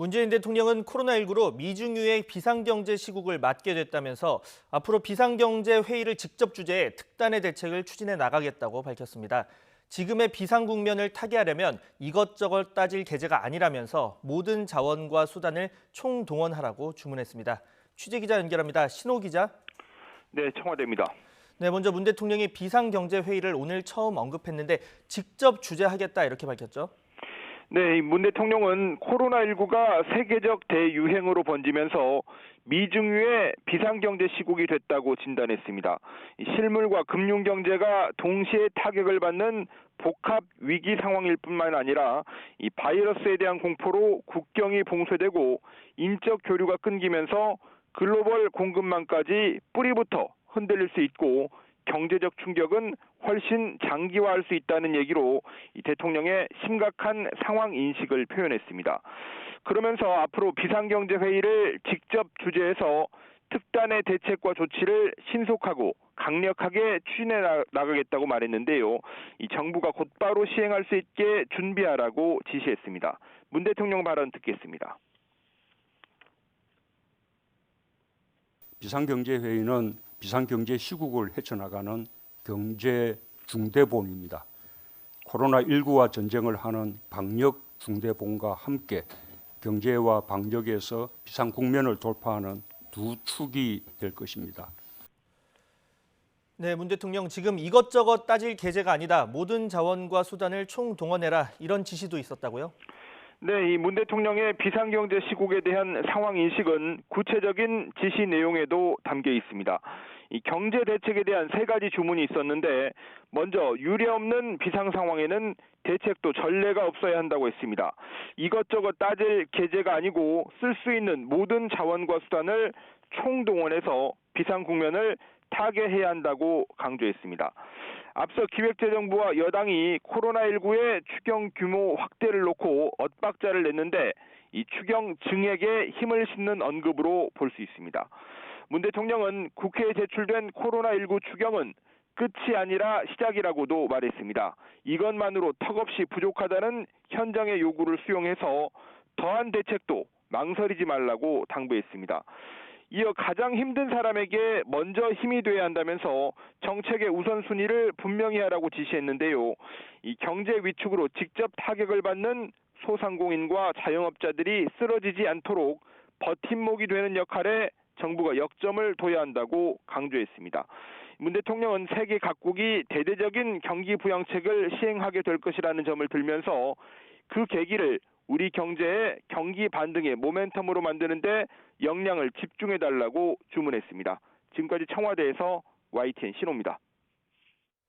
문재인 대통령은 코로나19로 미중유의 비상경제 시국을 맞게 됐다면서 앞으로 비상경제 회의를 직접 주재해 특단의 대책을 추진해 나가겠다고 밝혔습니다. 지금의 비상 국면을 타개하려면 이것저것 따질 계제가 아니라면서 모든 자원과 수단을 총동원하라고 주문했습니다. 취재기자 연결합니다. 신호 기자. 네, 청와대입니다. 네, 먼저 문 대통령이 비상경제회의를 오늘 처음 언급했는데 직접 주재하겠다 이렇게 밝혔죠. 네, 문 대통령은 코로나19가 세계적 대유행으로 번지면서 미중유의 비상경제 시국이 됐다고 진단했습니다. 실물과 금융경제가 동시에 타격을 받는 복합 위기 상황일 뿐만 아니라 이 바이러스에 대한 공포로 국경이 봉쇄되고 인적 교류가 끊기면서 글로벌 공급망까지 뿌리부터 흔들릴 수 있고 경제적 충격은 훨씬 장기화할 수 있다는 얘기로 이 대통령의 심각한 상황 인식을 표현했습니다. 그러면서 앞으로 비상경제회의를 직접 주재해서 특단의 대책과 조치를 신속하고 강력하게 추진해 나가겠다고 말했는데요. 이 정부가 곧바로 시행할 수 있게 준비하라고 지시했습니다. 문 대통령 발언 듣겠습니다. 비상경제회의는 비상경제 시국을 헤쳐나가는 경제 중대본입니다. 코로나19와 전쟁을 하는 방역 중대본과 함께 경제와 방역에서 비상 국면을 돌파하는 두 축이 될 것입니다. 네, 문 대통령 지금 이것저것 따질 계제가 아니다. 모든 자원과 수단을 총동원해라. 이런 지시도 있었다고요? 네, 이 문 대통령의 비상경제 시국에 대한 상황 인식은 구체적인 지시 내용에도 담겨 있습니다. 이 경제 대책에 대한 세 가지 주문이 있었는데 먼저 유례없는 비상 상황에는 대책도 전례가 없어야 한다고 했습니다. 이것저것 따질 계제가 아니고 쓸 수 있는 모든 자원과 수단을 총동원해서 비상 국면을 타개해야 한다고 강조했습니다. 앞서 기획재정부와 여당이 코로나19의 추경 규모 확대를 놓고 엇박자를 냈는데 이 추경 증액에 힘을 싣는 언급으로 볼 수 있습니다. 문 대통령은 국회에 제출된 코로나19 추경은 끝이 아니라 시작이라고도 말했습니다. 이것만으로 턱없이 부족하다는 현장의 요구를 수용해서 더한 대책도 망설이지 말라고 당부했습니다. 이어 가장 힘든 사람에게 먼저 힘이 돼야 한다면서 정책의 우선순위를 분명히 하라고 지시했는데요. 이 경제 위축으로 직접 타격을 받는 소상공인과 자영업자들이 쓰러지지 않도록 버팀목이 되는 역할에 정부가 역점을 둬야 한다고 강조했습니다. 문 대통령은 세계 각국이 대대적인 경기 부양책을 시행하게 될 것이라는 점을 들면서 그 계기를 우리 경제의 경기 반등의 모멘텀으로 만드는 데 역량을 집중해달라고 주문했습니다. 지금까지 청와대에서 YTN 신호입니다.